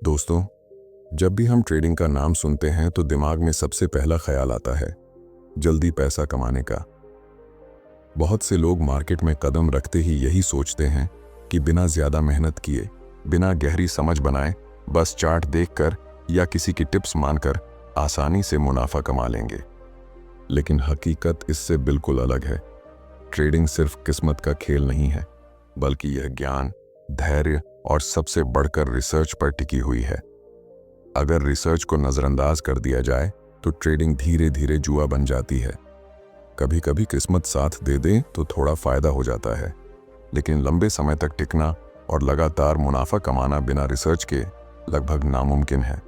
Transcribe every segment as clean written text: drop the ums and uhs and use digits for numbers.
दोस्तों, जब भी हम ट्रेडिंग का नाम सुनते हैं तो दिमाग में सबसे पहला ख्याल आता है जल्दी पैसा कमाने का। बहुत से लोग मार्केट में कदम रखते ही यही सोचते हैं कि बिना ज्यादा मेहनत किए, बिना गहरी समझ बनाए, बस चार्ट देखकर या किसी की टिप्स मानकर आसानी से मुनाफा कमा लेंगे। लेकिन हकीकत इससे बिल्कुल अलग है। ट्रेडिंग सिर्फ किस्मत का खेल नहीं है, बल्कि यह ज्ञान, धैर्य और सबसे बढ़कर रिसर्च पर टिकी हुई है। अगर रिसर्च को नजरअंदाज कर दिया जाए तो ट्रेडिंग धीरे धीरे जुआ बन जाती है। कभी कभी किस्मत साथ दे दे तो थोड़ा फायदा हो जाता है, लेकिन लंबे समय तक टिकना और लगातार मुनाफा कमाना बिना रिसर्च के लगभग नामुमकिन है।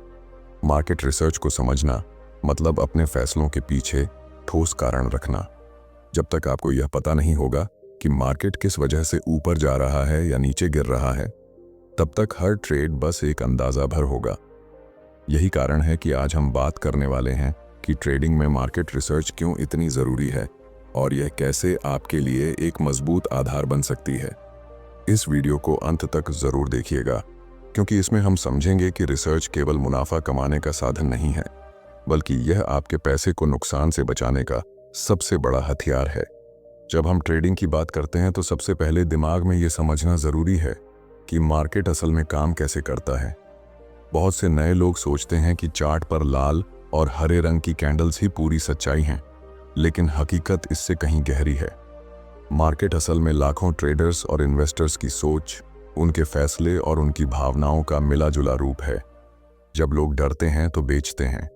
मार्केट रिसर्च को समझना मतलब अपने फैसलों के पीछे ठोस कारण रखना। जब तक आपको यह पता नहीं होगा कि मार्केट किस वजह से ऊपर जा रहा है या नीचे गिर रहा है, तब तक हर ट्रेड बस एक अंदाजा भर होगा। यही कारण है कि आज हम बात करने वाले हैं कि ट्रेडिंग में मार्केट रिसर्च क्यों इतनी ज़रूरी है और यह कैसे आपके लिए एक मजबूत आधार बन सकती है। इस वीडियो को अंत तक ज़रूर देखिएगा, क्योंकि इसमें हम समझेंगे कि रिसर्च केवल मुनाफा कमाने का साधन नहीं है, बल्कि यह आपके पैसे को नुकसान से बचाने का सबसे बड़ा हथियार है। जब हम ट्रेडिंग की बात करते हैं तो सबसे पहले दिमाग में यह समझना ज़रूरी है कि मार्केट असल में काम कैसे करता है। बहुत से नए लोग सोचते हैं कि चार्ट पर लाल और हरे रंग की कैंडल्स ही पूरी सच्चाई हैं, लेकिन हकीकत इससे कहीं गहरी है। मार्केट असल में लाखों ट्रेडर्स और इन्वेस्टर्स की सोच, उनके फैसले और उनकी भावनाओं का मिला जुला रूप है। जब लोग डरते हैं तो बेचते हैं,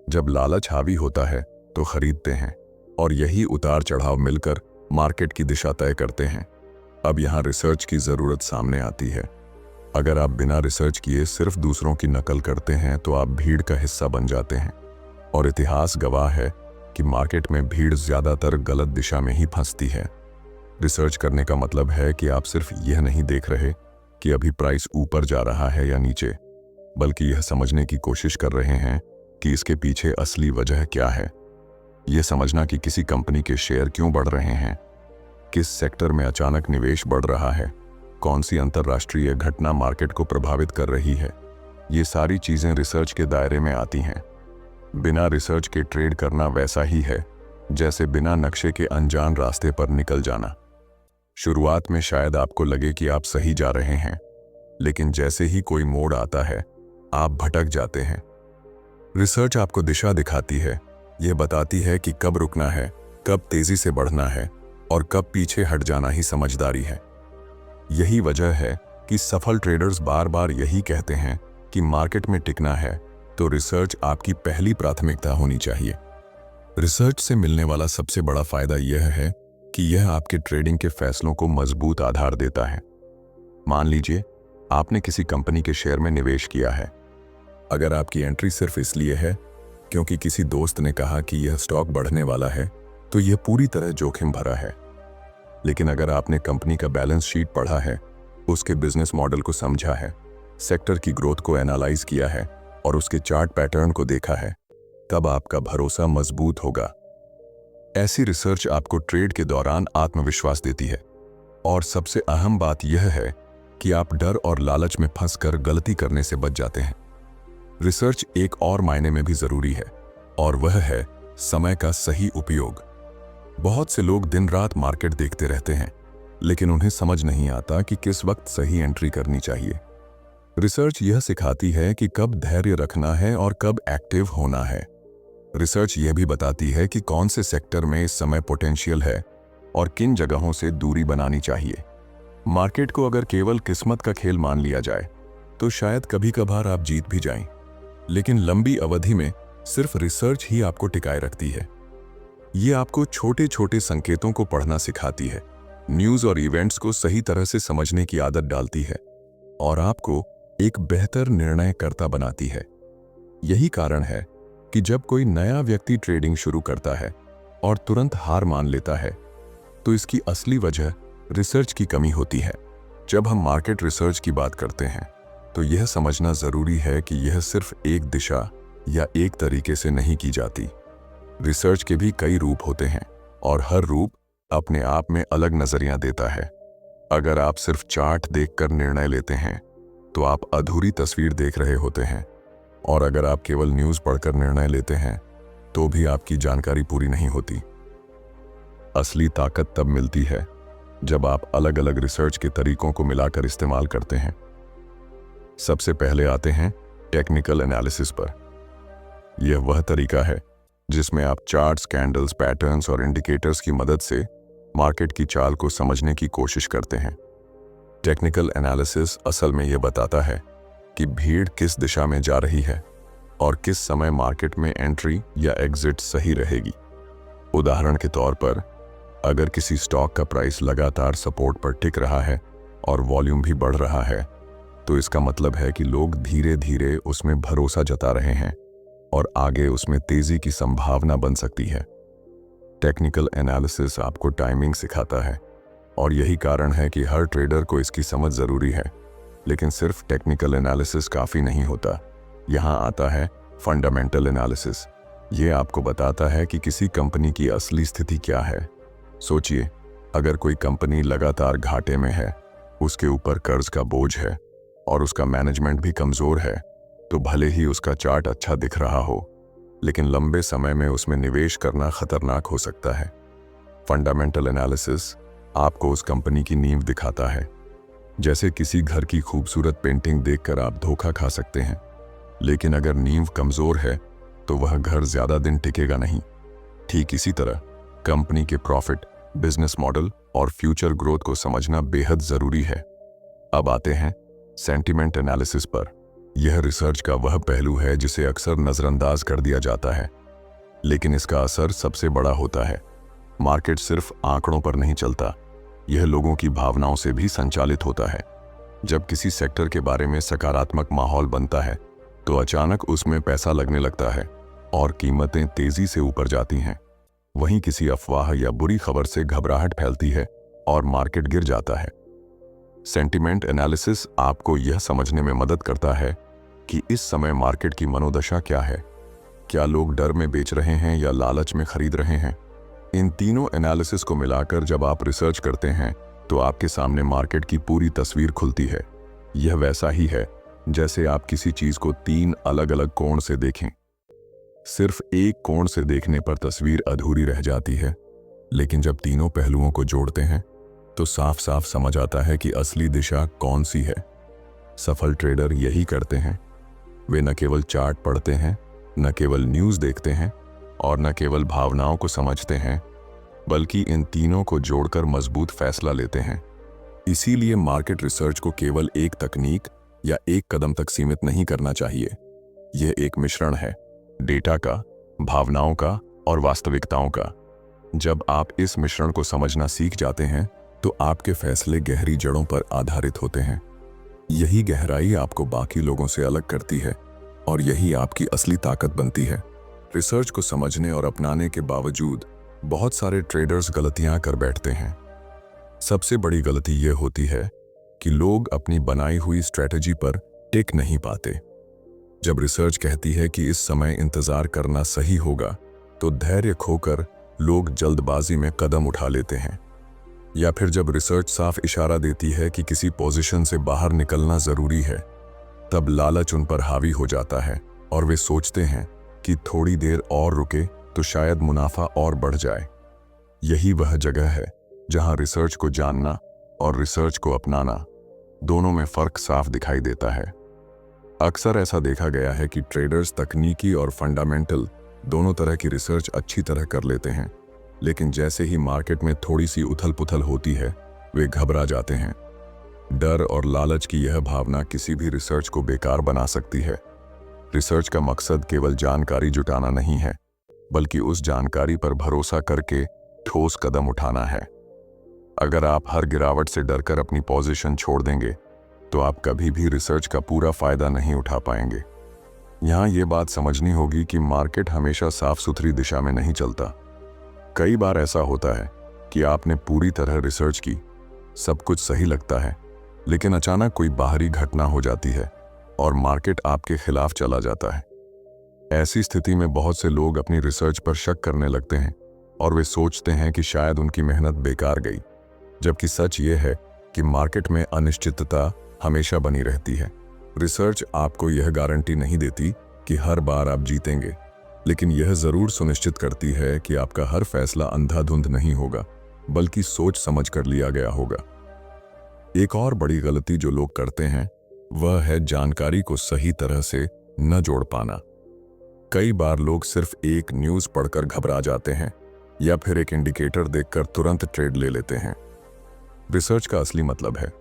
जब लालच हावी होता है तो खरीदते हैं, और यही उतार चढ़ाव मिलकर मार्केट की दिशा तय करते हैं। अब यहाँ रिसर्च की ज़रूरत सामने आती है। अगर आप बिना रिसर्च किए सिर्फ दूसरों की नकल करते हैं तो आप भीड़ का हिस्सा बन जाते हैं, और इतिहास गवाह है कि मार्केट में भीड़ ज़्यादातर गलत दिशा में ही फंसती है। रिसर्च करने का मतलब है कि आप सिर्फ यह नहीं देख रहे कि अभी प्राइस ऊपर जा रहा है या नीचे, बल्कि यह समझने की कोशिश कर रहे हैं कि इसके पीछे असली वजह क्या है। यह समझना कि किसी कंपनी के शेयर क्यों बढ़ रहे हैं, किस सेक्टर में अचानक निवेश बढ़ रहा है, कौन सी अंतर्राष्ट्रीय घटना मार्केट को प्रभावित कर रही है, ये सारी चीजें रिसर्च के दायरे में आती हैं। बिना रिसर्च के ट्रेड करना वैसा ही है जैसे बिना नक्शे के अनजान रास्ते पर निकल जाना। शुरुआत में शायद आपको लगे कि आप सही जा रहे हैं, लेकिन जैसे ही कोई मोड़ आता है आप भटक जाते हैं। रिसर्च आपको दिशा दिखाती है, यह बताती है कि कब रुकना है, कब तेजी से बढ़ना है और कब पीछे हट जाना ही समझदारी है। यही वजह है कि सफल ट्रेडर्स बार बार यही कहते हैं कि मार्केट में टिकना है तो रिसर्च आपकी पहली प्राथमिकता होनी चाहिए। रिसर्च से मिलने वाला सबसे बड़ा फायदा यह है कि यह आपके ट्रेडिंग के फैसलों को मजबूत आधार देता है। मान लीजिए आपने किसी कंपनी के शेयर में निवेश किया है। अगर आपकी एंट्री सिर्फ इसलिए है क्योंकि किसी दोस्त ने कहा कि यह स्टॉक बढ़ने वाला है, तो यह पूरी तरह जोखिम भरा है। लेकिन अगर आपने कंपनी का बैलेंस शीट पढ़ा है, उसके बिजनेस मॉडल को समझा है, सेक्टर की ग्रोथ को एनालाइज किया है और उसके चार्ट पैटर्न को देखा है, तब आपका भरोसा मजबूत होगा। ऐसी रिसर्च आपको ट्रेड के दौरान आत्मविश्वास देती है, और सबसे अहम बात यह है कि आप डर और लालच में फंसकर गलती करने से बच जाते हैं। रिसर्च एक और मायने में भी जरूरी है, और वह है समय का सही उपयोग। बहुत से लोग दिन रात मार्केट देखते रहते हैं, लेकिन उन्हें समझ नहीं आता कि किस वक्त सही एंट्री करनी चाहिए। रिसर्च यह सिखाती है कि कब धैर्य रखना है और कब एक्टिव होना है। रिसर्च यह भी बताती है कि कौन से सेक्टर में इस समय पोटेंशियल है और किन जगहों से दूरी बनानी चाहिए। मार्केट को अगर केवल किस्मत का खेल मान लिया जाए तो शायद कभी कभार आप जीत भी जाएं, लेकिन लंबी अवधि में सिर्फ रिसर्च ही आपको टिकाए रखती है। ये आपको छोटे छोटे संकेतों को पढ़ना सिखाती है, न्यूज़ और इवेंट्स को सही तरह से समझने की आदत डालती है और आपको एक बेहतर निर्णयकर्ता बनाती है। यही कारण है कि जब कोई नया व्यक्ति ट्रेडिंग शुरू करता है और तुरंत हार मान लेता है, तो इसकी असली वजह रिसर्च की कमी होती है। जब हम मार्केट रिसर्च की बात करते हैं तो यह समझना जरूरी है कि यह सिर्फ एक दिशा या एक तरीके से नहीं की जाती। रिसर्च के भी कई रूप होते हैं और हर रूप अपने आप में अलग नजरिया देता है। अगर आप सिर्फ चार्ट देखकर निर्णय लेते हैं तो आप अधूरी तस्वीर देख रहे होते हैं। और अगर आप केवल न्यूज़ पढ़कर निर्णय लेते हैं तो भी आपकी जानकारी पूरी नहीं होती। असली ताकत तब मिलती है जब आप अलग अलग रिसर्च के तरीकों को मिलाकर इस्तेमाल करते हैं। सबसे पहले आते हैं टेक्निकल एनालिसिस पर। यह वह तरीका है जिसमें आप चार्ट्स, कैंडल्स, पैटर्न्स और इंडिकेटर्स की मदद से मार्केट की चाल को समझने की कोशिश करते हैं। टेक्निकल एनालिसिस असल में यह बताता है कि भीड़ किस दिशा में जा रही है और किस समय मार्केट में एंट्री या एग्जिट सही रहेगी। उदाहरण के तौर पर, अगर किसी स्टॉक का प्राइस लगातार सपोर्ट पर टिक रहा है और वॉल्यूम भी बढ़ रहा है, तो इसका मतलब है कि लोग धीरे धीरे उसमें भरोसा जता रहे हैं और आगे उसमें तेजी की संभावना बन सकती है। टेक्निकल एनालिसिस आपको टाइमिंग सिखाता है और यही कारण है कि हर ट्रेडर को इसकी समझ जरूरी है। लेकिन सिर्फ टेक्निकल एनालिसिस काफ़ी नहीं होता। यहाँ आता है फंडामेंटल एनालिसिस। ये आपको बताता है कि किसी कंपनी की असली स्थिति क्या है। सोचिए, अगर कोई कंपनी लगातार घाटे में है, उसके ऊपर कर्ज का बोझ है और उसका मैनेजमेंट भी कमज़ोर है, तो भले ही उसका चार्ट अच्छा दिख रहा हो, लेकिन लंबे समय में उसमें निवेश करना खतरनाक हो सकता है। फंडामेंटल एनालिसिस आपको उस कंपनी की नींव दिखाता है। जैसे किसी घर की खूबसूरत पेंटिंग देखकर आप धोखा खा सकते हैं, लेकिन अगर नींव कमज़ोर है तो वह घर ज़्यादा दिन टिकेगा नहीं। ठीक इसी तरह कंपनी के प्रॉफिट, बिजनेस मॉडल और फ्यूचर ग्रोथ को समझना बेहद ज़रूरी है। अब आते हैं सेंटिमेंट एनालिसिस पर। यह रिसर्च का वह पहलू है जिसे अक्सर नज़रअंदाज कर दिया जाता है, लेकिन इसका असर सबसे बड़ा होता है। मार्केट सिर्फ आंकड़ों पर नहीं चलता, यह लोगों की भावनाओं से भी संचालित होता है। जब किसी सेक्टर के बारे में सकारात्मक माहौल बनता है तो अचानक उसमें पैसा लगने लगता है और कीमतें तेजी से ऊपर जाती हैं। वहीं किसी अफवाह या बुरी खबर से घबराहट फैलती है और मार्केट गिर जाता है। सेंटिमेंट एनालिसिस आपको यह समझने में मदद करता है कि इस समय मार्केट की मनोदशा क्या है। क्या लोग डर में बेच रहे हैं या लालच में खरीद रहे हैं? इन तीनों एनालिसिस को मिलाकर जब आप रिसर्च करते हैं तो आपके सामने मार्केट की पूरी तस्वीर खुलती है। यह वैसा ही है जैसे आप किसी चीज को 3 अलग अलग कोण से देखें। सिर्फ एक कोण से देखने पर तस्वीर अधूरी रह जाती है, लेकिन जब तीनों पहलुओं को जोड़ते हैं तो साफ साफ समझ आता है कि असली दिशा कौन सी है। सफल ट्रेडर यही करते हैं। वे न केवल चार्ट पढ़ते हैं, न केवल न्यूज़ देखते हैं और न केवल भावनाओं को समझते हैं, बल्कि इन तीनों को जोड़कर मजबूत फैसला लेते हैं। इसीलिए मार्केट रिसर्च को केवल एक तकनीक या एक कदम तक सीमित नहीं करना चाहिए। यह एक मिश्रण है, डेटा का, भावनाओं का और वास्तविकताओं का। जब आप इस मिश्रण को समझना सीख जाते हैं तो आपके फैसले गहरी जड़ों पर आधारित होते हैं। यही गहराई आपको बाकी लोगों से अलग करती है और यही आपकी असली ताकत बनती है। रिसर्च को समझने और अपनाने के बावजूद बहुत सारे ट्रेडर्स गलतियां कर बैठते हैं। सबसे बड़ी गलती यह होती है कि लोग अपनी बनाई हुई स्ट्रेटजी पर टिक नहीं पाते। जब रिसर्च कहती है कि इस समय इंतजार करना सही होगा, तो धैर्य खोकर लोग जल्दबाजी में कदम उठा लेते हैं। या फिर जब रिसर्च साफ इशारा देती है कि किसी पोजीशन से बाहर निकलना जरूरी है, तब लालच उन पर हावी हो जाता है और वे सोचते हैं कि थोड़ी देर और रुके तो शायद मुनाफा और बढ़ जाए। यही वह जगह है जहां रिसर्च को जानना और रिसर्च को अपनाना, दोनों में फर्क साफ दिखाई देता है। अक्सर ऐसा देखा गया है कि ट्रेडर्स तकनीकी और फंडामेंटल दोनों तरह की रिसर्च अच्छी तरह कर लेते हैं, लेकिन जैसे ही मार्केट में थोड़ी सी उथल पुथल होती है, वे घबरा जाते हैं। डर और लालच की यह भावना किसी भी रिसर्च को बेकार बना सकती है। रिसर्च का मकसद केवल जानकारी जुटाना नहीं है, बल्कि उस जानकारी पर भरोसा करके ठोस कदम उठाना है। अगर आप हर गिरावट से डरकर अपनी पोजीशन छोड़ देंगे, तो आप कभी भी रिसर्च का पूरा फायदा नहीं उठा पाएंगे। यहाँ ये बात समझनी होगी कि मार्केट हमेशा साफ सुथरी दिशा में नहीं चलता। कई बार ऐसा होता है कि आपने पूरी तरह रिसर्च की, सब कुछ सही लगता है, लेकिन अचानक कोई बाहरी घटना हो जाती है और मार्केट आपके खिलाफ चला जाता है। ऐसी स्थिति में बहुत से लोग अपनी रिसर्च पर शक करने लगते हैं और वे सोचते हैं कि शायद उनकी मेहनत बेकार गई, जबकि सच ये है कि मार्केट में अनिश्चितता हमेशा बनी रहती है। रिसर्च आपको यह गारंटी नहीं देती कि हर बार आप जीतेंगे, लेकिन यह जरूर सुनिश्चित करती है कि आपका हर फैसला अंधाधुंध नहीं होगा, बल्कि सोच समझ कर लिया गया होगा। एक और बड़ी गलती जो लोग करते हैं वह है जानकारी को सही तरह से न जोड़ पाना। कई बार लोग सिर्फ एक न्यूज़ पढ़कर घबरा जाते हैं या फिर एक इंडिकेटर देखकर तुरंत ट्रेड ले लेते हैं। रिसर्च का असली मतलब है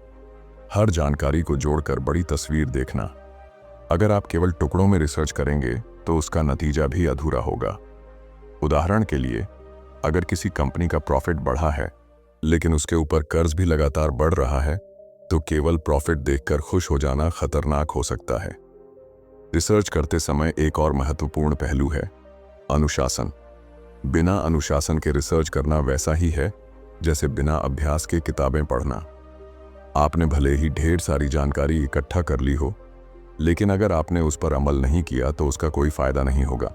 हर जानकारी को जोड़कर बड़ी तस्वीर देखना। अगर आप केवल टुकड़ों में रिसर्च करेंगे तो उसका नतीजा भी अधूरा होगा। उदाहरण के लिए, अगर किसी कंपनी का प्रॉफिट बढ़ा है लेकिन उसके ऊपर कर्ज भी लगातार बढ़ रहा है, तो केवल प्रॉफिट देखकर खुश हो जाना खतरनाक हो सकता है। रिसर्च करते समय एक और महत्वपूर्ण पहलू है अनुशासन। बिना अनुशासन के रिसर्च करना वैसा ही है जैसे बिना अभ्यास के किताबें पढ़ना। आपने भले ही ढेर सारी जानकारी इकट्ठा कर ली हो, लेकिन अगर आपने उस पर अमल नहीं किया तो उसका कोई फायदा नहीं होगा।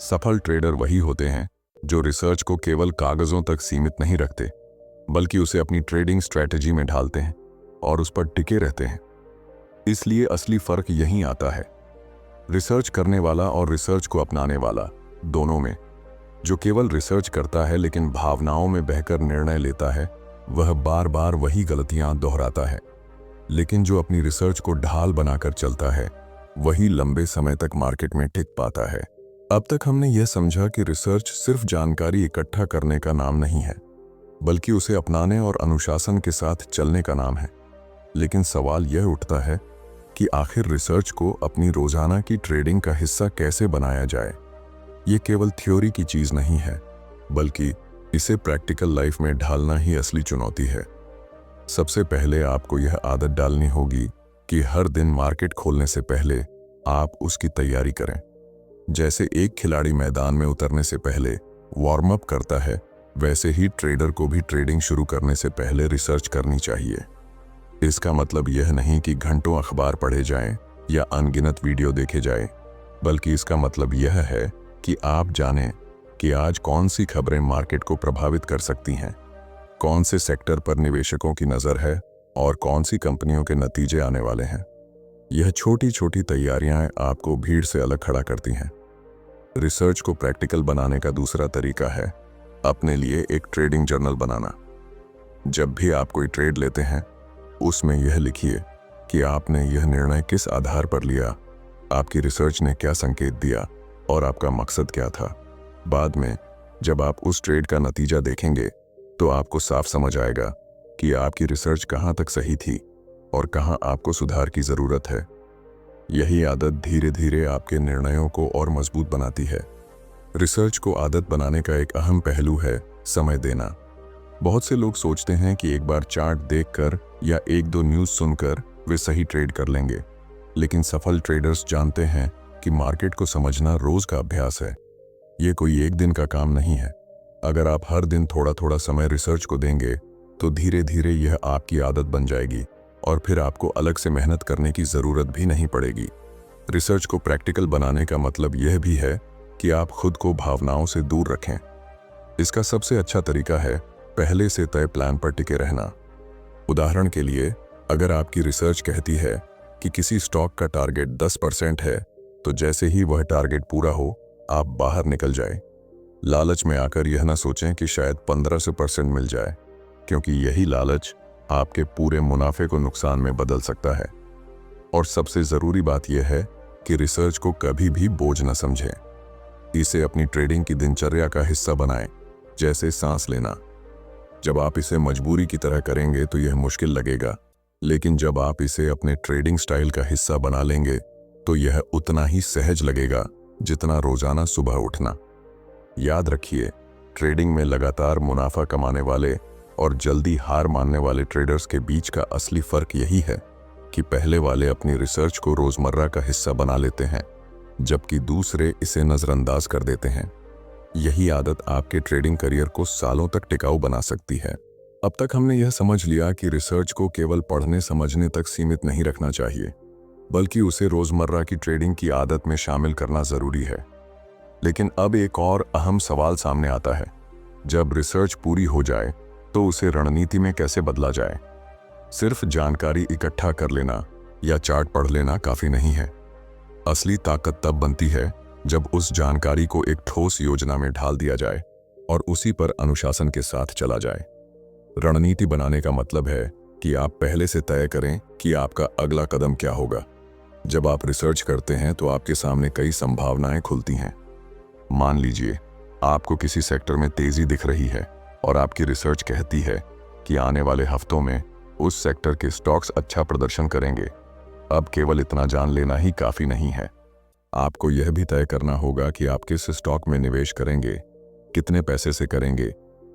सफल ट्रेडर वही होते हैं जो रिसर्च को केवल कागजों तक सीमित नहीं रखते, बल्कि उसे अपनी ट्रेडिंग स्ट्रैटेजी में ढालते हैं और उस पर टिके रहते हैं। इसलिए असली फर्क यहीं आता है रिसर्च करने वाला और रिसर्च को अपनाने वाला दोनों में। जो केवल रिसर्च करता है लेकिन भावनाओं में बहकर निर्णय लेता है, वह बार बार वही गलतियां दोहराता है। लेकिन जो अपनी रिसर्च को ढाल बनाकर चलता है, वही लंबे समय तक मार्केट में टिक पाता है। अब तक हमने यह समझा कि रिसर्च सिर्फ जानकारी इकट्ठा करने का नाम नहीं है, बल्कि उसे अपनाने और अनुशासन के साथ चलने का नाम है। लेकिन सवाल यह उठता है कि आखिर रिसर्च को अपनी रोजाना की ट्रेडिंग का हिस्सा कैसे बनाया जाए। ये केवल थ्योरी की चीज नहीं है, बल्कि इसे प्रैक्टिकल लाइफ में ढालना ही असली चुनौती है। सबसे पहले आपको यह आदत डालनी होगी कि हर दिन मार्केट खोलने से पहले आप उसकी तैयारी करें। जैसे एक खिलाड़ी मैदान में उतरने से पहले वार्म अप करता है, वैसे ही ट्रेडर को भी ट्रेडिंग शुरू करने से पहले रिसर्च करनी चाहिए। इसका मतलब यह नहीं कि घंटों अखबार पढ़े जाएं या अनगिनत वीडियो देखे जाएं, बल्कि इसका मतलब यह है कि आप जानें कि आज कौन सी खबरें मार्केट को प्रभावित कर सकती हैं, कौन से सेक्टर पर निवेशकों की नज़र है और कौन सी कंपनियों के नतीजे आने वाले हैं। यह छोटी छोटी तैयारियां आपको भीड़ से अलग खड़ा करती हैं। रिसर्च को प्रैक्टिकल बनाने का दूसरा तरीका है अपने लिए एक ट्रेडिंग जर्नल बनाना। जब भी आप कोई ट्रेड लेते हैं, उसमें यह लिखिए कि आपने यह निर्णय किस आधार पर लिया, आपकी रिसर्च ने क्या संकेत दिया और आपका मकसद क्या था। बाद में जब आप उस ट्रेड का नतीजा देखेंगे तो आपको साफ समझ आएगा कि आपकी रिसर्च कहाँ तक सही थी और कहाँ आपको सुधार की ज़रूरत है। यही आदत धीरे धीरे आपके निर्णयों को और मजबूत बनाती है। रिसर्च को आदत बनाने का एक अहम पहलू है समय देना। बहुत से लोग सोचते हैं कि एक बार चार्ट देखकर या एक दो न्यूज़ सुनकर वे सही ट्रेड कर लेंगे, लेकिन सफल ट्रेडर्स जानते हैं कि मार्केट को समझना रोज का अभ्यास है। ये कोई एक दिन का काम नहीं है। अगर आप हर दिन थोड़ा थोड़ा समय रिसर्च को देंगे तो धीरे धीरे यह आपकी आदत बन जाएगी और फिर आपको अलग से मेहनत करने की ज़रूरत भी नहीं पड़ेगी। रिसर्च को प्रैक्टिकल बनाने का मतलब यह भी है कि आप खुद को भावनाओं से दूर रखें। इसका सबसे अच्छा तरीका है पहले से तय प्लान पर टिके रहना। उदाहरण के लिए, अगर आपकी रिसर्च कहती है कि किसी स्टॉक का टारगेट 10% है, तो जैसे ही वह टारगेट पूरा हो आप बाहर निकल जाएं। लालच में आकर यह ना सोचें कि शायद 15% मिल जाए, क्योंकि यही लालच आपके पूरे मुनाफे को नुकसान में बदल सकता है। और सबसे ज़रूरी बात यह है कि रिसर्च को कभी भी बोझ न समझें। इसे अपनी ट्रेडिंग की दिनचर्या का हिस्सा बनाएं, जैसे सांस लेना। जब आप इसे मजबूरी की तरह करेंगे तो यह मुश्किल लगेगा, लेकिन जब आप इसे अपने ट्रेडिंग स्टाइल का हिस्सा बना लेंगे तो यह उतना ही सहज लगेगा जितना रोजाना सुबह उठना। याद रखिए, ट्रेडिंग में लगातार मुनाफा कमाने वाले और जल्दी हार मानने वाले ट्रेडर्स के बीच का असली फर्क यही है कि पहले वाले अपनी रिसर्च को रोजमर्रा का हिस्सा बना लेते हैं, जबकि दूसरे इसे नजरअंदाज कर देते हैं। यही आदत आपके ट्रेडिंग करियर को सालों तक टिकाऊ बना सकती है। अब तक हमने यह समझ लिया कि रिसर्च को केवल पढ़ने समझने तक सीमित नहीं रखना चाहिए, बल्कि उसे रोजमर्रा की ट्रेडिंग की आदत में शामिल करना जरूरी है। लेकिन अब एक और अहम सवाल सामने आता है, जब रिसर्च पूरी हो जाए तो उसे रणनीति में कैसे बदला जाए। सिर्फ जानकारी इकट्ठा कर लेना या चार्ट पढ़ लेना काफी नहीं है। असली ताकत तब बनती है जब उस जानकारी को एक ठोस योजना में ढाल दिया जाए और उसी पर अनुशासन के साथ चला जाए। रणनीति बनाने का मतलब है कि आप पहले से तय करें कि आपका अगला कदम क्या होगा। जब आप रिसर्च करते हैं तो आपके सामने कई संभावनाएं खुलती हैं। मान लीजिए आपको किसी सेक्टर में तेजी दिख रही है और आपकी रिसर्च कहती है कि आने वाले हफ्तों में उस सेक्टर के स्टॉक्स अच्छा प्रदर्शन करेंगे। अब केवल इतना जान लेना ही काफी नहीं है, आपको यह भी तय करना होगा कि आप किस स्टॉक में निवेश करेंगे, कितने पैसे से करेंगे,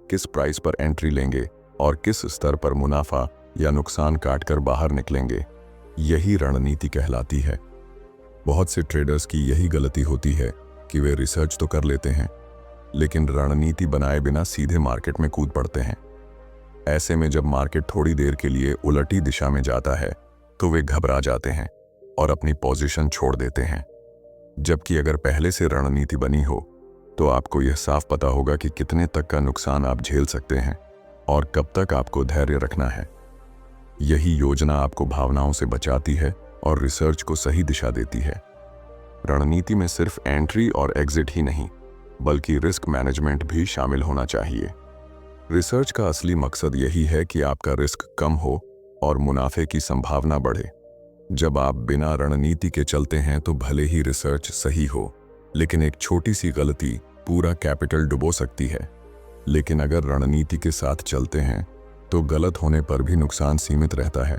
किस प्राइस पर एंट्री लेंगे और किस स्तर पर मुनाफा या नुकसान काटकर बाहर निकलेंगे। यही रणनीति कहलाती है। बहुत से ट्रेडर्स की यही गलती होती है कि वे रिसर्च तो कर लेते हैं लेकिन रणनीति बनाए बिना सीधे मार्केट में कूद पड़ते हैं। ऐसे में जब मार्केट थोड़ी देर के लिए उलटी दिशा में जाता है तो वे घबरा जाते हैं और अपनी पोजीशन छोड़ देते हैं। जबकि अगर पहले से रणनीति बनी हो तो आपको यह साफ पता होगा कि कितने तक का नुकसान आप झेल सकते हैं और कब तक आपको धैर्य रखना है। यही योजना आपको भावनाओं से बचाती है और रिसर्च को सही दिशा देती है। रणनीति में सिर्फ एंट्री और एग्जिट ही नहीं बल्कि रिस्क मैनेजमेंट भी शामिल होना चाहिए। रिसर्च का असली मकसद यही है कि आपका रिस्क कम हो और मुनाफे की संभावना बढ़े। जब आप बिना रणनीति के चलते हैं तो भले ही रिसर्च सही हो लेकिन एक छोटी सी गलती पूरा कैपिटल डुबो सकती है। लेकिन अगर रणनीति के साथ चलते हैं तो गलत होने पर भी नुकसान सीमित रहता है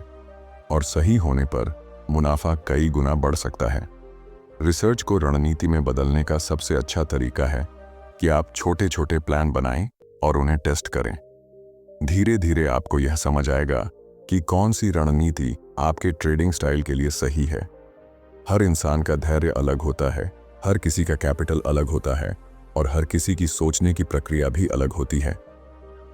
और सही होने पर मुनाफा कई गुना बढ़ सकता है। रिसर्च को रणनीति में बदलने का सबसे अच्छा तरीका है कि आप छोटे छोटे प्लान बनाएं और उन्हें टेस्ट करें। धीरे धीरे आपको यह समझ आएगा कि कौन सी रणनीति आपके ट्रेडिंग स्टाइल के लिए सही है। हर इंसान का धैर्य अलग होता है, हर किसी का कैपिटल अलग होता है और हर किसी की सोचने की प्रक्रिया भी अलग होती है।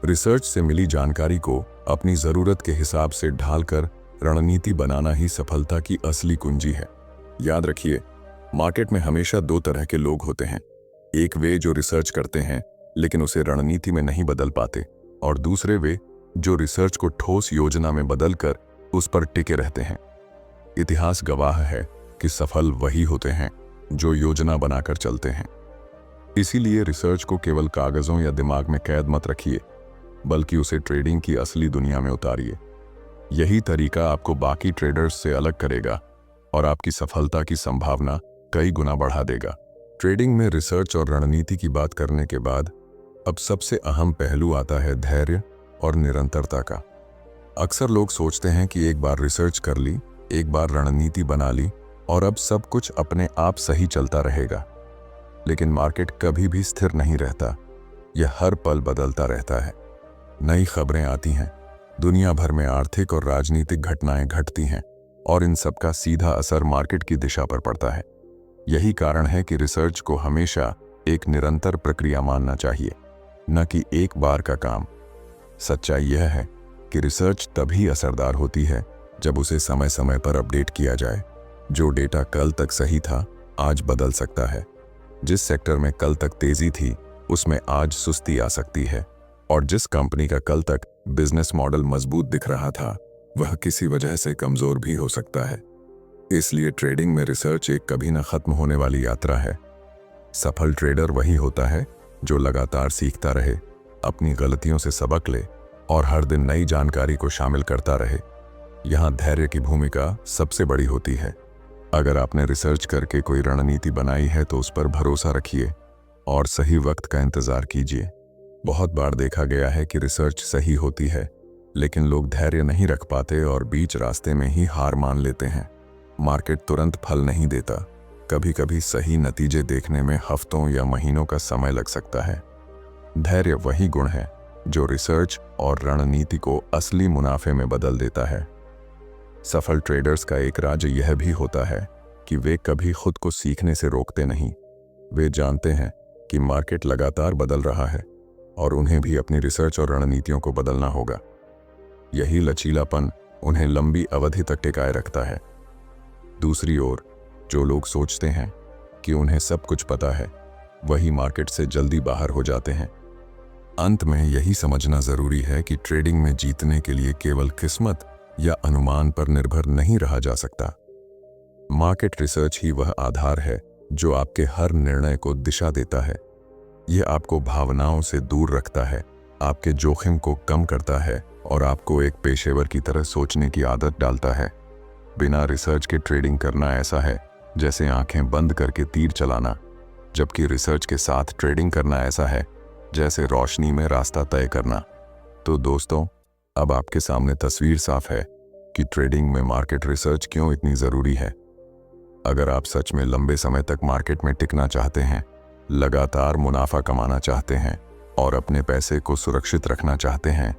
रिसर्च से मिली जानकारी को अपनी जरूरत के हिसाब से ढालकर रणनीति बनाना ही सफलता की असली कुंजी है। याद रखिए, मार्केट में हमेशा दो तरह के लोग होते हैं। एक वे जो रिसर्च करते हैं लेकिन उसे रणनीति में नहीं बदल पाते और दूसरे वे जो रिसर्च को ठोस योजना में बदलकर उस पर टिके रहते हैं। इतिहास गवाह है कि सफल वही होते हैं जो योजना बनाकर चलते हैं। इसीलिए रिसर्च को केवल कागजों या दिमाग में कैद मत रखिए बल्कि उसे ट्रेडिंग की असली दुनिया में उतारिए। यही तरीका आपको बाकी ट्रेडर्स से अलग करेगा और आपकी सफलता की संभावना कई गुना बढ़ा देगा। ट्रेडिंग में रिसर्च और रणनीति की बात करने के बाद अब सबसे अहम पहलू आता है धैर्य और निरंतरता का। अक्सर लोग सोचते हैं कि एक बार रिसर्च कर ली, एक बार रणनीति बना ली और अब सब कुछ अपने आप सही चलता रहेगा। लेकिन मार्केट कभी भी स्थिर नहीं रहता, यह हर पल बदलता रहता है। नई खबरें आती हैं, दुनिया भर में आर्थिक और राजनीतिक घटनाएं घटती हैं और इन सब का सीधा असर मार्केट की दिशा पर पड़ता है। यही कारण है कि रिसर्च को हमेशा एक निरंतर प्रक्रिया मानना चाहिए, न कि एक बार का काम। सच्चाई यह है कि रिसर्च तभी असरदार होती है जब उसे समय समय पर अपडेट किया जाए। जो डेटा कल तक सही था आज बदल सकता है। जिस सेक्टर में कल तक तेजी थी उसमें आज सुस्ती आ सकती है और जिस कंपनी का कल तक बिजनेस मॉडल मजबूत दिख रहा था वह किसी वजह से कमजोर भी हो सकता है। इसलिए ट्रेडिंग में रिसर्च एक कभी न खत्म होने वाली यात्रा है। सफल ट्रेडर वही होता है जो लगातार सीखता रहे, अपनी गलतियों से सबक ले और हर दिन नई जानकारी को शामिल करता रहे। यहाँ धैर्य की भूमिका सबसे बड़ी होती है। अगर आपने रिसर्च करके कोई रणनीति बनाई है तो उस पर भरोसा रखिए और सही वक्त का इंतजार कीजिए। बहुत बार देखा गया है कि रिसर्च सही होती है लेकिन लोग धैर्य नहीं रख पाते और बीच रास्ते में ही हार मान लेते हैं। मार्केट तुरंत फल नहीं देता, कभी कभी सही नतीजे देखने में हफ्तों या महीनों का समय लग सकता है। धैर्य वही गुण है जो रिसर्च और रणनीति को असली मुनाफे में बदल देता है। सफल ट्रेडर्स का एक राज यह भी होता है कि वे कभी खुद को सीखने से रोकते नहीं। वे जानते हैं कि मार्केट लगातार बदल रहा है और उन्हें भी अपनी रिसर्च और रणनीतियों को बदलना होगा। यही लचीलापन उन्हें लंबी अवधि तक टिकाए रखता है। दूसरी ओर जो लोग सोचते हैं कि उन्हें सब कुछ पता है वही मार्केट से जल्दी बाहर हो जाते हैं। अंत में यही समझना जरूरी है कि ट्रेडिंग में जीतने के लिए केवल किस्मत या अनुमान पर निर्भर नहीं रहा जा सकता। मार्केट रिसर्च ही वह आधार है जो आपके हर निर्णय को दिशा देता है। यह आपको भावनाओं से दूर रखता है, आपके जोखिम को कम करता है और आपको एक पेशेवर की तरह सोचने की आदत डालता है। बिना रिसर्च के ट्रेडिंग करना ऐसा है जैसे आंखें बंद करके तीर चलाना, जबकि रिसर्च के साथ ट्रेडिंग करना ऐसा है जैसे रोशनी में रास्ता तय करना। तो दोस्तों, अब आपके सामने तस्वीर साफ है कि ट्रेडिंग में मार्केट रिसर्च क्यों इतनी ज़रूरी है। अगर आप सच में लंबे समय तक मार्केट में टिकना चाहते हैं, लगातार मुनाफा कमाना चाहते हैं और अपने पैसे को सुरक्षित रखना चाहते हैं,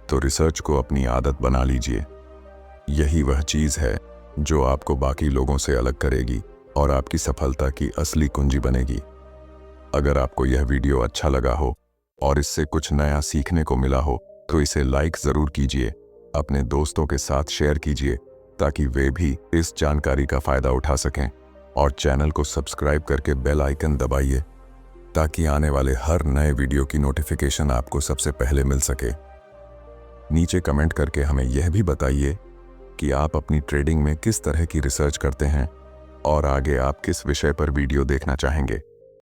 तो रिसर्च को अपनी आदत बना लीजिए। यही वह चीज़ है जो आपको बाकी लोगों से अलग करेगी और आपकी सफलता की असली कुंजी बनेगी। अगर आपको यह वीडियो अच्छा लगा हो और इससे कुछ नया सीखने को मिला हो तो इसे लाइक ज़रूर कीजिए, अपने दोस्तों के साथ शेयर कीजिए ताकि वे भी इस जानकारी का फ़ायदा उठा सकें, और चैनल को सब्सक्राइब करके बेल आइकन दबाइए ताकि आने वाले हर नए वीडियो की नोटिफिकेशन आपको सबसे पहले मिल सके। नीचे कमेंट करके हमें यह भी बताइए कि आप अपनी ट्रेडिंग में किस तरह की रिसर्च करते हैं और आगे आप किस विषय पर वीडियो देखना चाहेंगे।